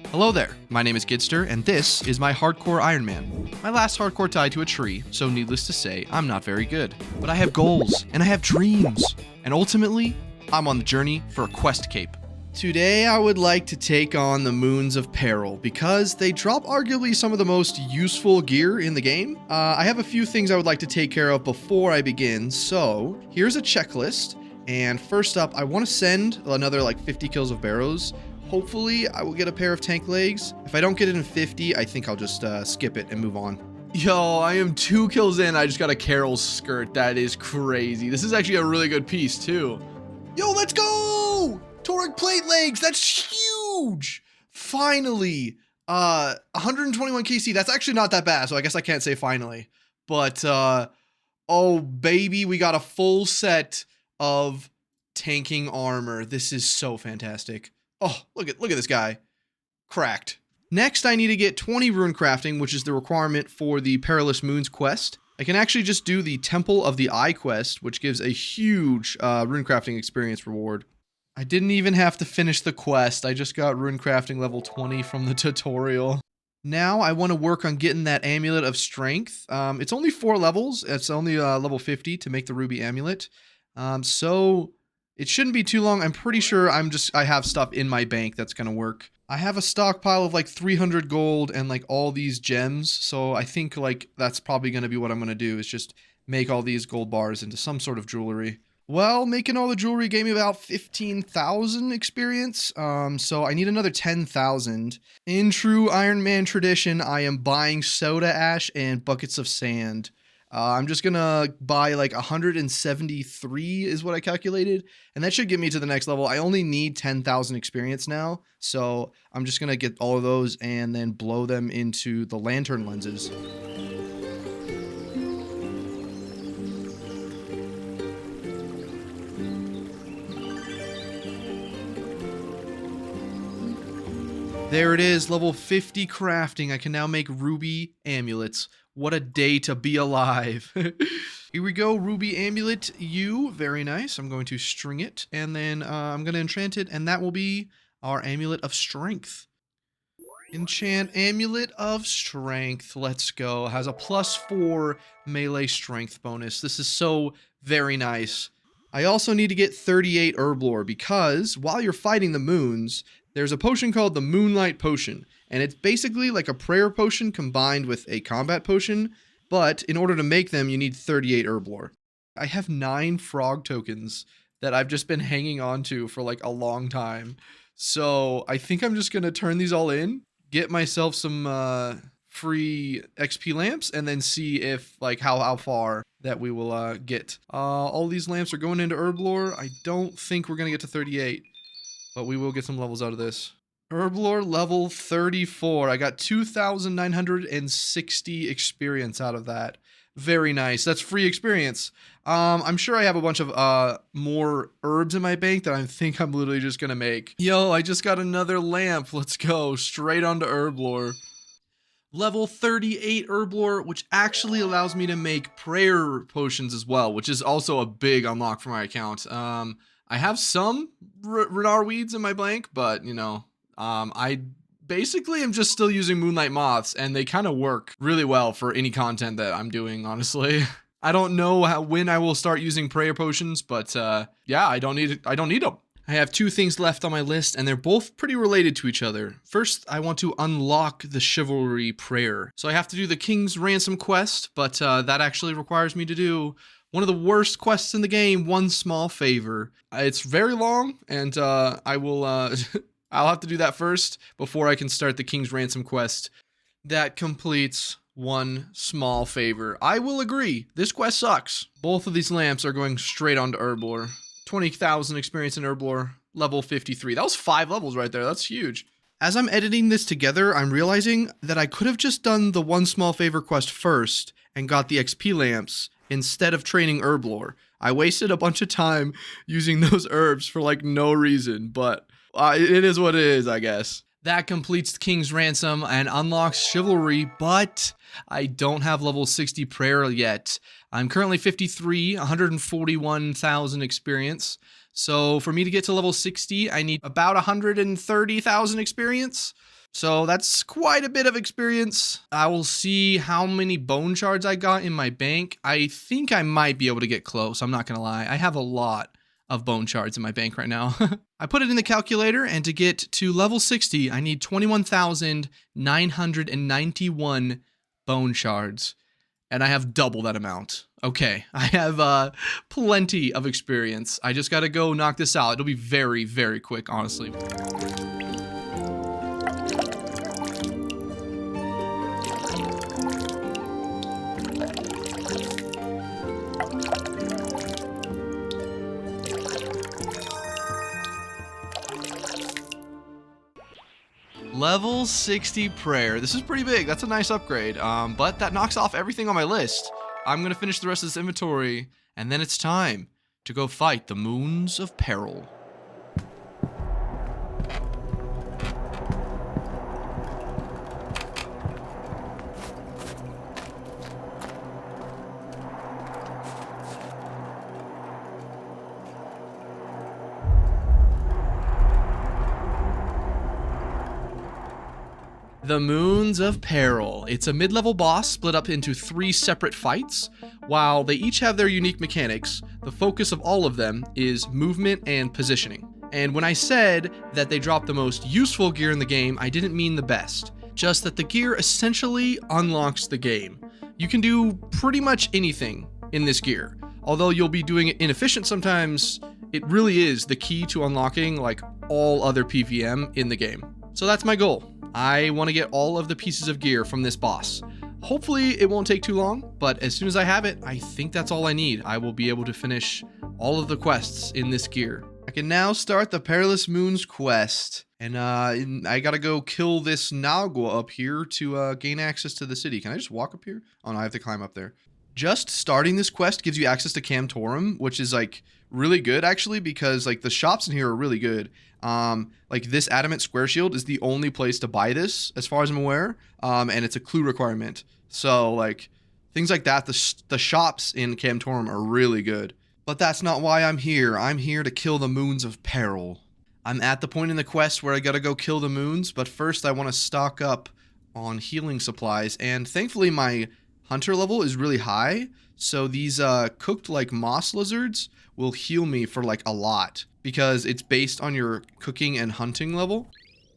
Hello there, my name is Gidster, and this is my hardcore Ironman. My last hardcore tied to a tree, so needless to say, I'm not very good. But I have goals, and I have dreams, and ultimately, I'm on the journey for a quest cape. Today, I would like to take on the Moons of Peril, because they drop arguably some of the most useful gear in the game. I have a few things I would like to take care of before I begin, so here's a checklist. And first up, I want to send another like 50 kills of barrows. Hopefully, I will get a pair of tank legs. If I don't get it in 50, I think I'll just skip it and move on. Yo, I am 2 kills in. I just got a Carol's skirt. That is crazy. This is actually a really good piece, too. Yo, let's go! Toric plate legs. That's huge. Finally. 121 KC. That's actually not that bad, so I guess I can't say finally. But, oh, baby, we got a full set of tanking armor. This is so fantastic. Oh, look at this guy. Cracked. Next, I need to get 20 rune crafting, which is the requirement for the Perilous Moons quest. I can actually just do the Temple of the Eye quest, which gives a huge rune crafting experience reward. I didn't even have to finish the quest. I just got rune crafting level 20 from the tutorial. Now I want to work on getting that Amulet of Strength. It's only 4 levels. It's only level 50 to make the Ruby Amulet. So it shouldn't be too long. I'm pretty sure I have stuff in my bank that's going to work. I have a stockpile of like 300 gold and like all these gems. So I think like that's probably going to be what I'm going to do is just make all these gold bars into some sort of jewelry. Well, making all the jewelry gave me about 15,000 experience. So I need another 10,000. In true Iron Man tradition, I am buying soda ash and buckets of sand. I'm just gonna buy like 173 is what I calculated, and that should get me to the next level. I only need 10,000 experience now, so I'm just gonna get all of those and then blow them into the lantern lenses. There it is, level 50 crafting. I can now make ruby amulets. What a day to be alive. Here we go, ruby amulet U. Very nice. I'm going to string it, and then I'm going to enchant it, and that will be our amulet of strength. Enchant amulet of strength. Let's go. Has a +4 melee strength bonus. This is so very nice. I also need to get 38 herb lore because while you're fighting the moons, there's a potion called the Moonlight Potion, and it's basically like a prayer potion combined with a combat potion, but in order to make them, you need 38 herb lore. I have 9 frog tokens that I've just been hanging on to for like a long time, so I think I'm just going to turn these all in, get myself some free XP lamps, and then see if like how far that we will get. All these lamps are going into herb lore. I don't think we're going to get to 38. But we will get some levels out of this. Herblore level 34. I got 2,960 experience out of that. Very nice. That's free experience. I'm sure I have a bunch of more herbs in my bank that I think I'm literally just going to make. Yo, I just got another lamp. Let's go. Straight onto Herblore. Level 38 Herblore, which actually allows me to make prayer potions as well, which is also a big unlock for my account. I have some radar weeds in my blank, but, you know, I basically am just still using Moonlight Moths, and they kind of work really well for any content that I'm doing, honestly. I don't know when I will start using prayer potions, but yeah, I don't need them. I have 2 things left on my list, and they're both pretty related to each other. First, I want to unlock the Chivalry Prayer. So I have to do the King's Ransom quest, but that actually requires me to do one of the worst quests in the game, One Small Favor. It's very long, and I will I'll have to do that first before I can start the King's Ransom quest. That completes One Small Favor. I will agree, this quest sucks. Both of these lamps are going straight onto Herblore. 20,000 experience in Herblore, level 53. That was 5 levels right there. That's huge. As I'm editing this together, I'm realizing that I could have just done the One Small Favor quest first and got the XP lamps instead of training herb lore. I wasted a bunch of time using those herbs for like no reason, but it is what it is, I guess. That completes the King's Ransom and unlocks Chivalry, but I don't have level 60 prayer yet. I'm currently 53, 141,000 experience. So for me to get to level 60, I need about 130,000 experience. So that's quite a bit of experience. I will see how many bone shards I got in my bank. I think I might be able to get close. I'm not going to lie. I have a lot of bone shards in my bank right now. I put it in the calculator, and to get to level 60, I need 21,991 bone shards. And I have double that amount. Okay, I have plenty of experience. I just gotta go knock this out. It'll be very, very quick, honestly. Level 60 prayer. This is pretty big. That's a nice upgrade. But that knocks off everything on my list. I'm gonna finish the rest of this inventory, and then it's time to go fight the Moons of Peril. The Moons of Peril. It's a mid-level boss split up into 3 separate fights. While they each have their unique mechanics, the focus of all of them is movement and positioning. And when I said that they drop the most useful gear in the game, I didn't mean the best. Just that the gear essentially unlocks the game. You can do pretty much anything in this gear. Although you'll be doing it inefficient sometimes, it really is the key to unlocking like all other PVM in the game. So that's my goal. I want to get all of the pieces of gear from this boss. Hopefully it won't take too long, but as soon as I have it, I think that's all I need. I will be able to finish all of the quests in this gear. I can now start the Perilous Moons quest, and I gotta go kill this Nagua up here to gain access to the city. Can I just walk up here? Oh no, I have to climb up there. Just starting this quest gives you access to Camtorum, which is like really good actually, because like the shops in here are really good. Like this adamant square shield is the only place to buy this as far as I'm aware, and it's a clue requirement. So like things like that, the shops in Camtorum are really good. But that's not why I'm here. I'm here to kill the Moons of Peril. I'm at the point in the quest where I gotta go kill the moons, but first I want to stock up on healing supplies, and thankfully my hunter level is really high, so these cooked like moss lizards will heal me for like a lot because it's based on your cooking and hunting level.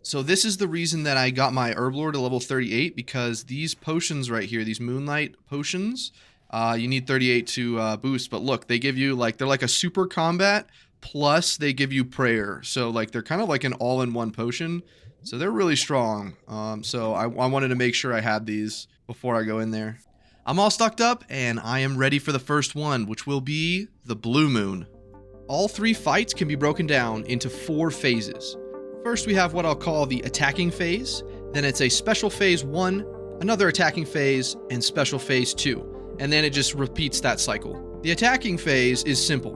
So this is the reason that I got my herblore to level 38, because these potions right here, these moonlight potions, you need 38 to boost, but look, they give you like, they're like a super combat, plus they give you prayer. So like they're kind of like an all-in-one potion. So they're really strong. So I wanted to make sure I had these before I go in there. I'm all stocked up, and I am ready for the first one, which will be the Blue Moon. All 3 fights can be broken down into 4 phases. First, we have what I'll call the attacking phase. Then it's a special phase 1, another attacking phase, and special phase 2. And then it just repeats that cycle. The attacking phase is simple.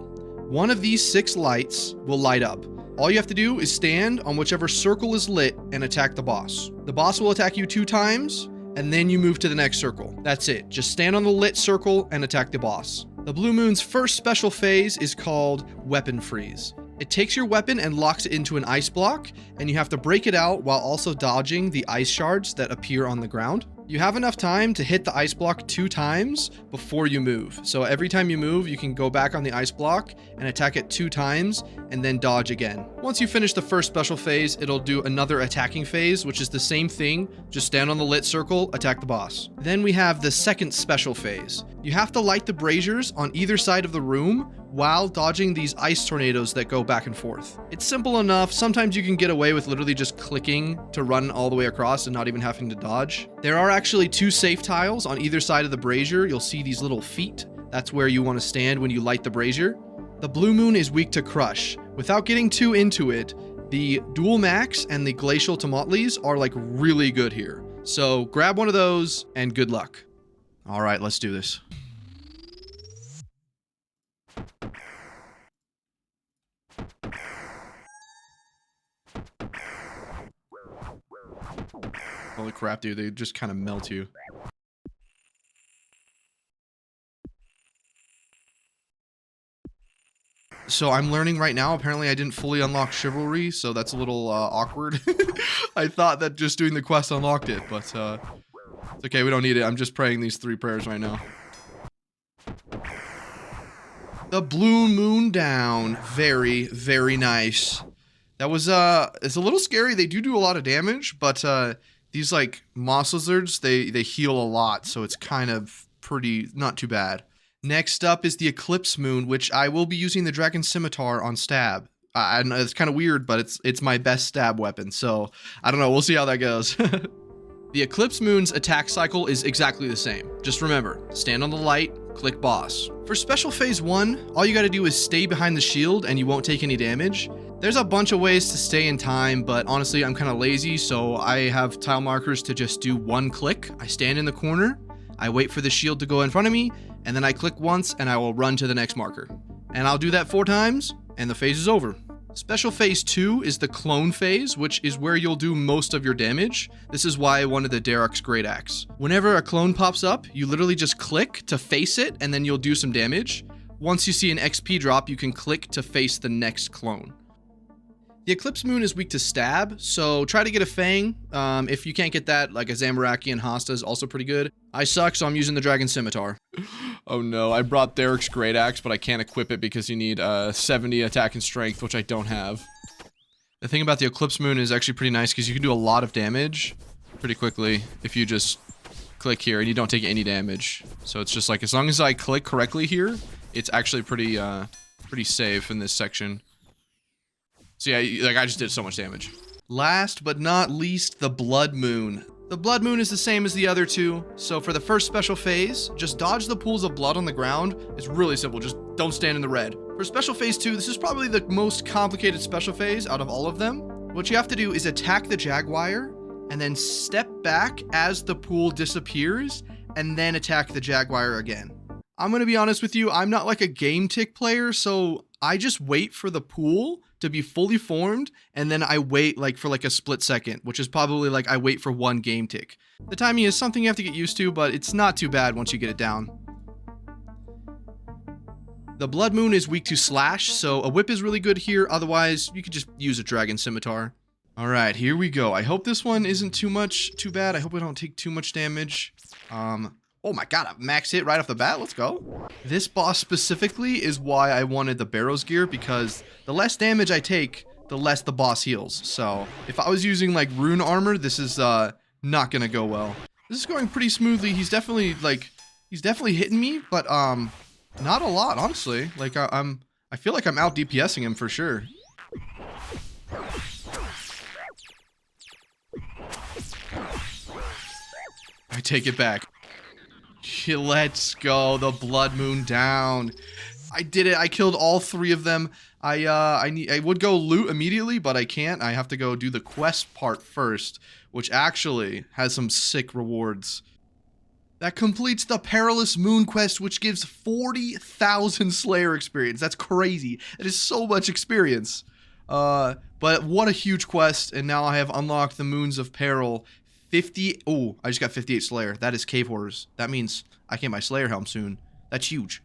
One of these 6 lights will light up. All you have to do is stand on whichever circle is lit and attack the boss. The boss will attack you 2 times, and then you move to the next circle. That's it. Just stand on the lit circle and attack the boss. The Blue Moon's first special phase is called Weapon Freeze. It takes your weapon and locks it into an ice block, and you have to break it out while also dodging the ice shards that appear on the ground. You have enough time to hit the ice block 2 times before you move. So every time you move, you can go back on the ice block and attack it 2 times and then dodge again. Once you finish the first special phase, it'll do another attacking phase, which is the same thing. Just stand on the lit circle, attack the boss. Then we have the second special phase. You have to light the braziers on either side of the room while dodging these ice tornadoes that go back and forth. It's simple enough. Sometimes you can get away with literally just clicking to run all the way across and not even having to dodge. There are actually 2 safe tiles on either side of the brazier. You'll see these little feet. That's where you want to stand when you light the brazier. The Blue Moon is weak to crush. Without getting too into it, the Dual Max and the Glacial Tomotlis are like really good here. So grab one of those and good luck. All right, let's do this. Holy crap, dude, they just kind of melt you. so I'm learning right now. Apparently I didn't fully unlock chivalry, so that's a little awkward. I thought that just doing the quest unlocked it, but it's okay, we don't need it. I'm just praying these 3 prayers right now. The blue moon down. Very, very nice. That was, it's a little scary. They do a lot of damage, but these, like, moss lizards, they heal a lot, so it's kind of pretty, not too bad. Next up is the Eclipse Moon, which I will be using the Dragon Scimitar on stab. I know it's kind of weird, but it's my best stab weapon, so I don't know. We'll see how that goes. The Eclipse Moon's attack cycle is exactly the same. Just remember, stand on the light, click boss. For Special Phase 1, all you gotta do is stay behind the shield and you won't take any damage. There's a bunch of ways to stay in time, but honestly, I'm kind of lazy, so I have tile markers to just do 1 click. I stand in the corner, I wait for the shield to go in front of me, and then I click once and I will run to the next marker. And I'll do that 4 times, and the phase is over. Special Phase 2 is the clone phase, which is where you'll do most of your damage. This is why I wanted the Darok's Great Axe. Whenever a clone pops up, you literally just click to face it, and then you'll do some damage. Once you see an XP drop, you can click to face the next clone. The Eclipse Moon is weak to stab, so try to get a Fang. If you can't get that, like a Zamorak and Hasta is also pretty good. I suck, so I'm using the Dragon Scimitar. Oh no, I brought Derek's Great Axe, but I can't equip it because you need 70 attack and strength, which I don't have. The thing about the Eclipse Moon is actually pretty nice because you can do a lot of damage pretty quickly if you just click here and you don't take any damage. So it's just like, as long as I click correctly here, it's actually pretty safe in this section. So yeah, like I just did so much damage. Last but not least, the Blood Moon. The Blood Moon is the same as the other 2, so for the first special phase, just dodge the pools of blood on the ground. It's really simple, just don't stand in the red. For Special Phase 2, this is probably the most complicated special phase out of all of them. What you have to do is attack the Jaguar, and then step back as the pool disappears, and then attack the Jaguar again. I'm gonna be honest with you, I'm not like a game tick player, so I just wait for the pool to be fully formed, and then I wait like for like a split second, which is probably like I wait for 1 game tick. The timing is something you have to get used to, but it's not too bad once you get it down. The Blood Moon is weak to slash, so a whip is really good here, otherwise you could just use a Dragon Scimitar. Alright, here we go. I hope this one isn't too bad. I hope I don't take too much damage. Oh my god, a max hit right off the bat, let's go. This boss specifically is why I wanted the Barrows gear, because the less damage I take, the less the boss heals. So, if I was using like rune armor, this is not gonna go well. This is going pretty smoothly. He's definitely hitting me, but not a lot, honestly. Like I feel like I'm out DPSing him for sure. I take it back. Let's go, the Blood Moon down. I did it. I killed all 3 of them. I would go loot immediately, but I can't. I have to go do the quest part first, which actually has some sick rewards. That completes the Perilous Moon quest, which gives 40,000 Slayer experience. That's crazy. That is so much experience. But what a huge quest, and now I have unlocked the Moons of Peril. 50, oh, I just got 58 Slayer. That is Cave Horrors. That means I can get my Slayer helm soon. That's huge.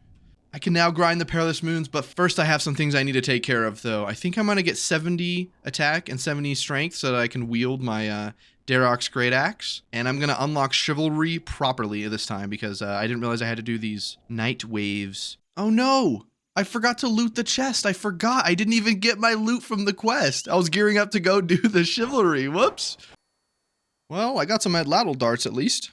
I can now grind the Perilous Moons, but first I have some things I need to take care of, though. I think I'm going to get 70 attack and 70 strength so that I can wield my Darok's Great Axe. And I'm going to unlock Chivalry properly this time because I didn't realize I had to do these night waves. Oh no! I forgot to loot the chest. I forgot. I didn't even get my loot from the quest. I was gearing up to go do the Chivalry. Whoops. Well, I got some Adladdle darts at least.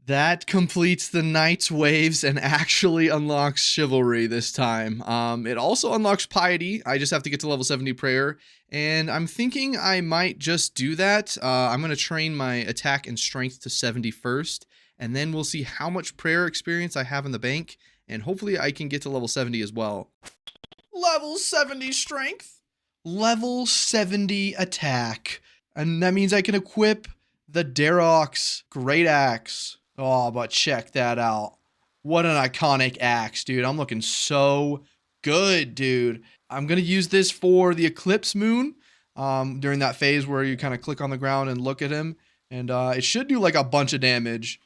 That completes the Night's Waves and actually unlocks Chivalry this time. It also unlocks Piety. I just have to get to level 70 Prayer. And I'm thinking I might just do that. I'm going to train my attack and strength to 70 first. And then we'll see how much prayer experience I have in the bank. And hopefully I can get to level 70 as well. Level 70 strength, level 70 attack, and that means I can equip the Darok's Great Axe. Oh, but check that out. What an iconic axe, dude. I'm looking so good, dude. I'm going to use this for the Eclipse Moon during that phase where you kind of click on the ground and look at him, and it should do like a bunch of damage.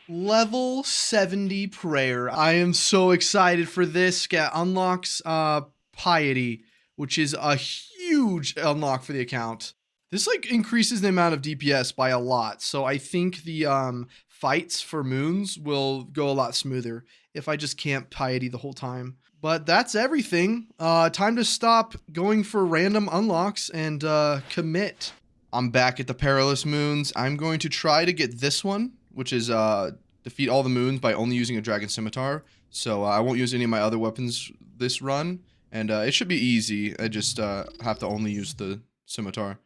Level 70 prayer. I am so excited for this. It unlocks piety, which is a huge unlock for the account. This like increases the amount of DPS by a lot. So I think the fights for moons will go a lot smoother if I just camp piety the whole time. But that's everything. Time to stop going for random unlocks and commit. I'm back at the perilous moons. I'm going to try to get this one, which is defeat all the moons by only using a dragon scimitar. So I won't use any of my other weapons this run, and it should be easy. I just have to only use the scimitar.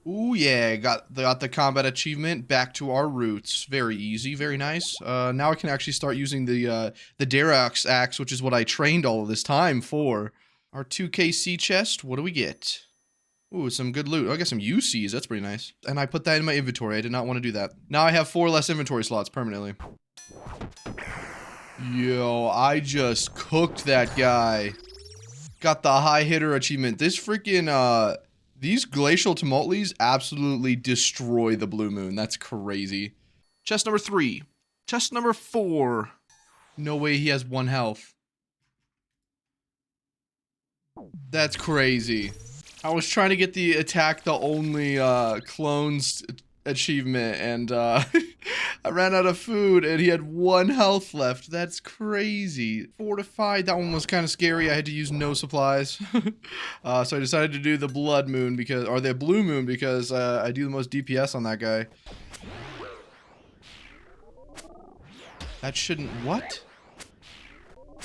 Ooh yeah, got the combat achievement. Back to our roots. Very easy, very nice. Now I can actually start using the Derax axe, which is what I trained all of this time for. Our 2KC chest, what do we get? Ooh, some good loot. Oh, I got some UCs, that's pretty nice. And I put that in my inventory, I did not want to do that. Now I have 4 less inventory slots permanently. Yo, I just cooked that guy. Got the high hitter achievement. This freaking, these glacial tumultlies absolutely destroy the blue moon. That's crazy. Chest number 3. Chest number 4. No way he has 1 health. That's crazy. I was trying to get the attack the only clones achievement, and I ran out of food and he had 1 health left. That's crazy. Fortified, that one was kind of scary. I had to use no supplies. So I decided to do the blood moon because, or the blue moon, because I do the most DPS on that guy. That shouldn't, what?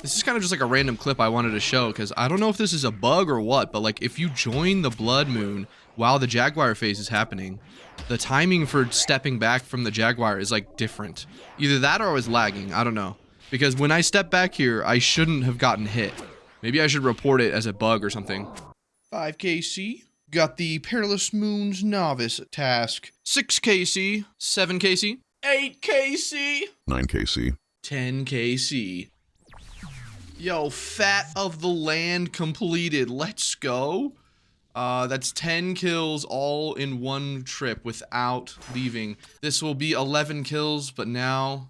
This is kind of just like a random clip I wanted to show because I don't know if this is a bug or what, but like if you join the blood moon while the jaguar phase is happening, the timing for stepping back from the jaguar is like different. Either that or I was lagging, I don't know. Because when I step back here, I shouldn't have gotten hit. Maybe I should report it as a bug or something. 5KC. Got the Perilous Moons Novice task. 6KC. 7KC. 8KC. 9KC. 10KC. Yo, Fat of the Land completed. Let's go. That's 10 kills all in one trip without leaving. This will be 11 kills, but now...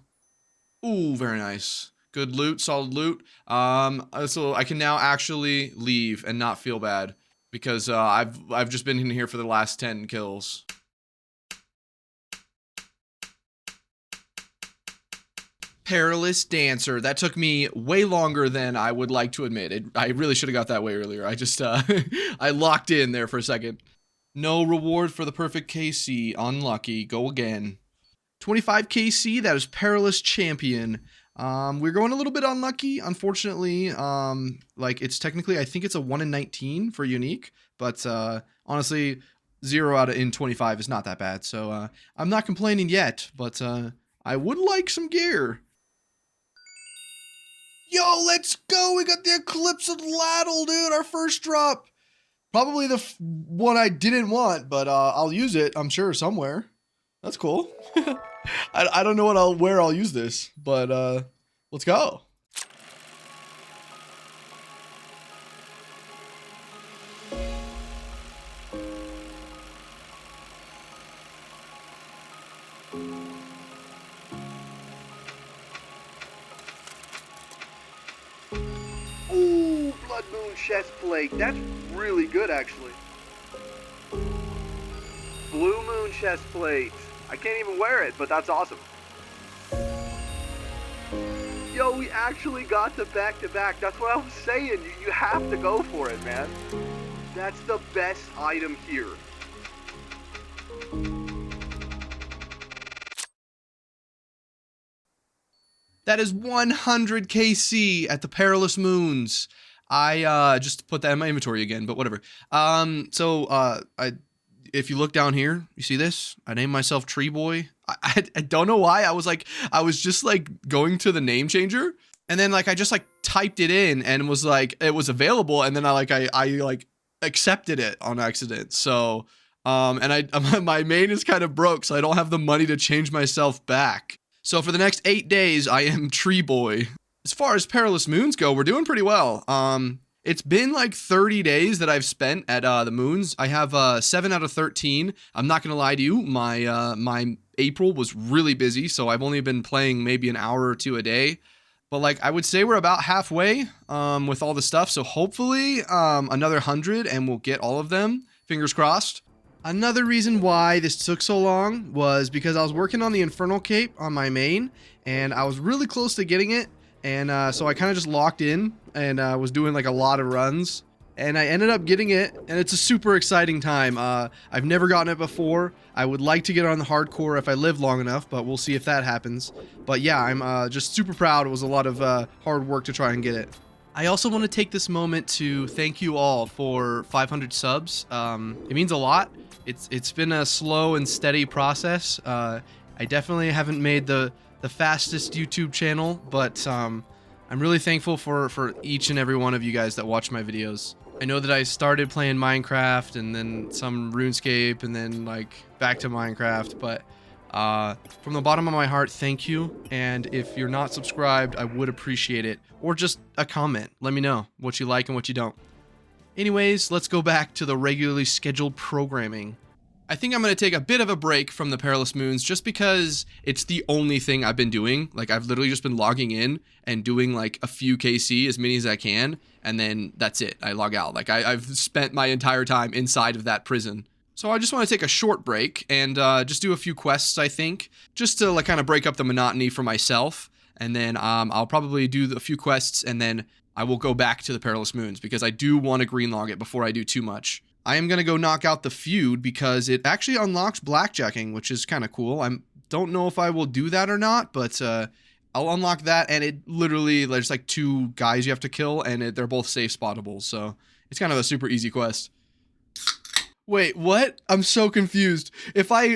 Ooh, very nice. Good loot, solid loot. So I can now actually leave and not feel bad because I've just been in here for the last 10 kills. Perilous Dancer. That took me way longer than I would like to admit. I really should have got that way earlier. I just, I locked in there for a second. No reward for the perfect KC. Unlucky. Go again. 25 KC. That is Perilous Champion. We're going a little bit unlucky, unfortunately. Like, it's technically, I think it's a 1 in 19 for unique. But, honestly, 0 out of 25 is not that bad. So, I'm not complaining yet. But, I would like some gear. Yo, let's go! We got the Eclipse of Ladle, dude! Our first drop! Probably the one I didn't want, but I'll use it, I'm sure, somewhere. That's cool. I don't know where I'll use this, but let's go. Ooh, Blood Moon chest plate. That's really good, actually. Blue Moon chest plate. I can't even wear it, but that's awesome. Yo, we actually got the back-to-back. That's what I was saying. You have to go for it, man. That's the best item here. That is 100 KC at the Perilous Moons. I just put that in my inventory again, but whatever. If you look down here, you see this? I named myself Tree Boy. I don't know why. I was just like going to the name changer, and then like I just like typed it in and was like it was available, and then I accepted it on accident. So my main is kind of broke, so I don't have the money to change myself back. So for the next 8 days, I am Tree Boy. As far as Perilous Moons go, we're doing pretty well. It's been like 30 days that I've spent at the moons. I have 7 out of 13. I'm not gonna lie to you, my April was really busy, so I've only been playing maybe an hour or two a day. But like I would say we're about halfway with all the stuff. So hopefully another 100 and we'll get all of them. Fingers crossed. Another reason why this took so long was because I was working on the Infernal Cape on my main, and I was really close to getting it. And so I kind of just locked in and was doing like a lot of runs. And I ended up getting it, and it's a super exciting time. I've never gotten it before. I would like to get it on the hardcore if I live long enough, but we'll see if that happens. But yeah, I'm just super proud. It was a lot of hard work to try and get it. I also want to take this moment to thank you all for 500 subs. It means a lot. It's been a slow and steady process. I definitely haven't made the fastest YouTube channel, but I'm really thankful for each and every one of you guys that watch my videos. I know that I started playing Minecraft and then some RuneScape and then like back to Minecraft, but from the bottom of my heart, thank you. And if you're not subscribed, I would appreciate it. Or just a comment. Let me know what you like and what you don't. Anyways, let's go back to the regularly scheduled programming. I think I'm going to take a bit of a break from the Perilous Moons just because it's the only thing I've been doing. Like, I've literally just been logging in and doing like a few KC, as many as I can, and then that's it. I log out. Like, I've spent my entire time inside of that prison. So I just want to take a short break and just do a few quests, I think, just to like kind of break up the monotony for myself. And then I'll probably do a few quests, and then I will go back to the Perilous Moons because I do want to green log it before I do too much. I am going to go knock out the feud because it actually unlocks blackjacking, which is kind of cool. I don't know if I will do that or not, but I'll unlock that, and it literally, there's like 2 guys you have to kill, and they're both safe spottable, so it's kind of a super easy quest. Wait, what? I'm so confused. If I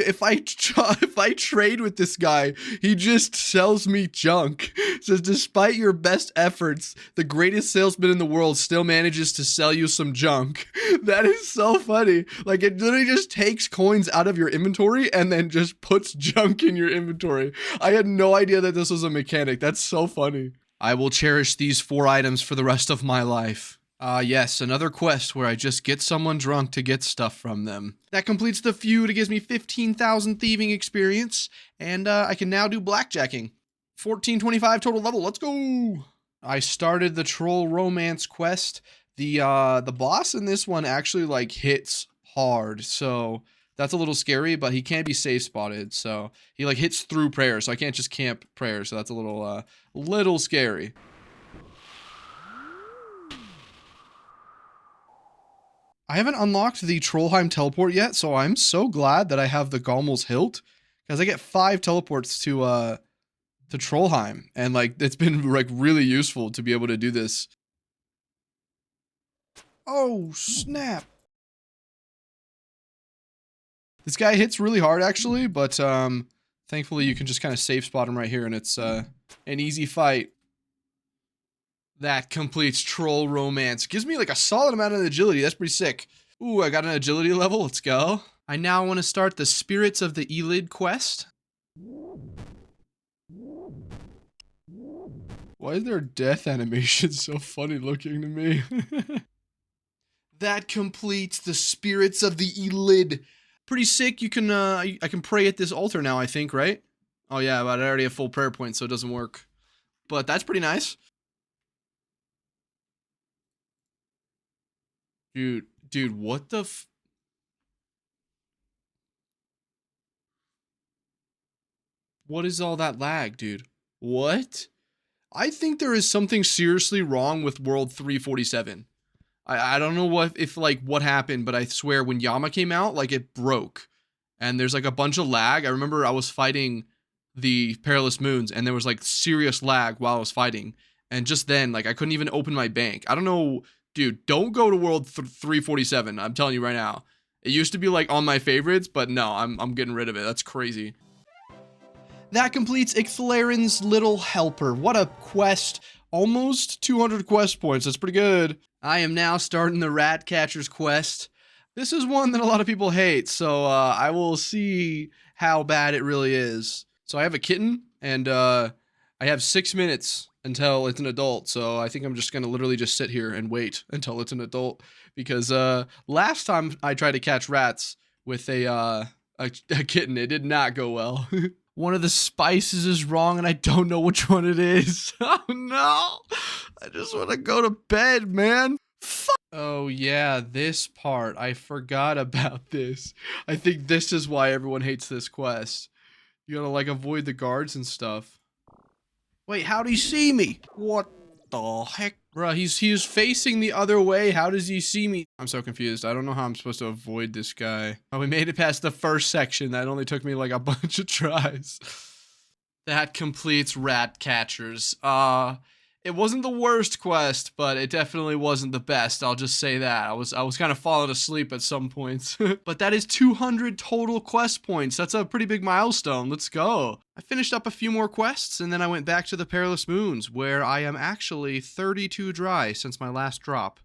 trade with this guy, he just sells me junk. It says, despite your best efforts, the greatest salesman in the world still manages to sell you some junk. That is so funny. Like, it literally just takes coins out of your inventory and then just puts junk in your inventory. I had no idea that this was a mechanic. That's so funny. I will cherish these 4 items for the rest of my life. Yes, another quest where I just get someone drunk to get stuff from them. That completes the feud. It gives me 15,000 thieving experience, and I can now do blackjacking. 1425 total level. Let's go! I started the troll romance quest. The boss in this one actually like hits hard, so that's a little scary, but he can't be safe spotted, so he like hits through prayer, so I can't just camp prayer, so that's a little scary. I haven't unlocked the Trollheim teleport yet, so I'm so glad that I have the Gommel's Hilt, because I get 5 teleports to Trollheim, and like it's been like really useful to be able to do this. Oh snap! This guy hits really hard actually, but thankfully you can just kind of safe spot him right here, and it's an easy fight. That completes Troll Romance. Gives me like a solid amount of agility. That's pretty sick. Ooh, I got an agility level. Let's go. I now want to start the Spirits of the Elid quest. Why is their death animation so funny looking to me? That completes the Spirits of the Elid. Pretty sick. You can I can pray at this altar now, I think, right? Oh yeah, but I already have full prayer points, so it doesn't work. But that's pretty nice. Dude, what the what is all that lag, dude? What? I think there is something seriously wrong with World 347. I don't know what happened, but I swear when Yama came out, like it broke. And there's like a bunch of lag. I remember I was fighting the Perilous Moons and there was like serious lag while I was fighting. And just then, like I couldn't even open my bank. I don't know. Dude, don't go to World 347. I'm telling you right now. It used to be like on my favorites, but no, I'm getting rid of it. That's crazy. That completes Ixthlaren's Little Helper. What a quest. Almost 200 quest points. That's pretty good. I am now starting the Rat Catcher's quest. This is one that a lot of people hate, so I will see how bad it really is. So I have a kitten, and I have 6 minutes until it's an adult. So I think I'm just gonna literally just sit here and wait until it's an adult, because last time I tried to catch rats with a kitten, it did not go well. One of the spices is wrong and I don't know which one it is. Oh no, I just want to go to bed, man. Fuck. Oh yeah, this part, I forgot about this. I think this is why everyone hates this quest. You gotta like avoid the guards and stuff. Wait, how do you see me? What the heck? Bruh, he's facing the other way. How does he see me? I'm so confused. I don't know how I'm supposed to avoid this guy. Oh, we made it past the first section. That only took me like a bunch of tries. That completes rat catchers. It wasn't the worst quest, but it definitely wasn't the best. I'll just say that. I was kind of falling asleep at some points. But that is 200 total quest points. That's a pretty big milestone. Let's go. I finished up a few more quests, and then I went back to the Perilous Moons, where I am actually 32 dry since my last drop.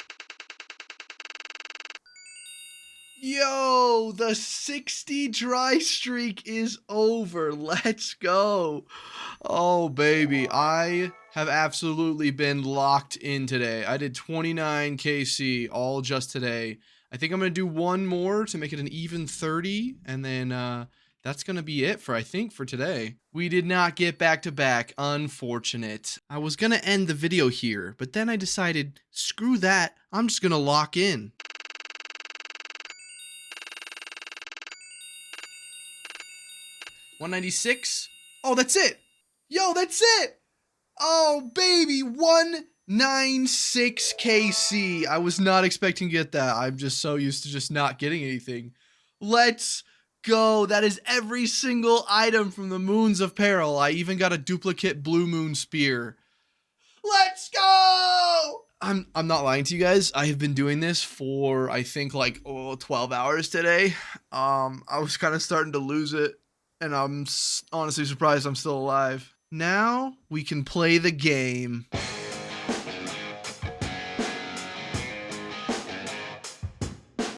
Yo, the 60 dry streak is over. Let's go. Oh, baby. I have absolutely been locked in today. I did 29 KC all just today. I think I'm going to do one more to make it an even 30, and then that's going to be it for, I think, for today. We did not get back to back. Unfortunate. I was going to end the video here, but then I decided, screw that. I'm just going to lock in. $196. Oh, that's it. Yo, that's it. Oh, baby. 196 KC. I was not expecting to get that. I'm just so used to just not getting anything. Let's go. That is every single item from the Moons of Peril. I even got a duplicate Blue Moon Spear. Let's go. I'm not lying to you guys. I have been doing this for, I think, like 12 hours today. I was kind of starting to lose it. And I'm honestly surprised I'm still alive. Now we can play the game.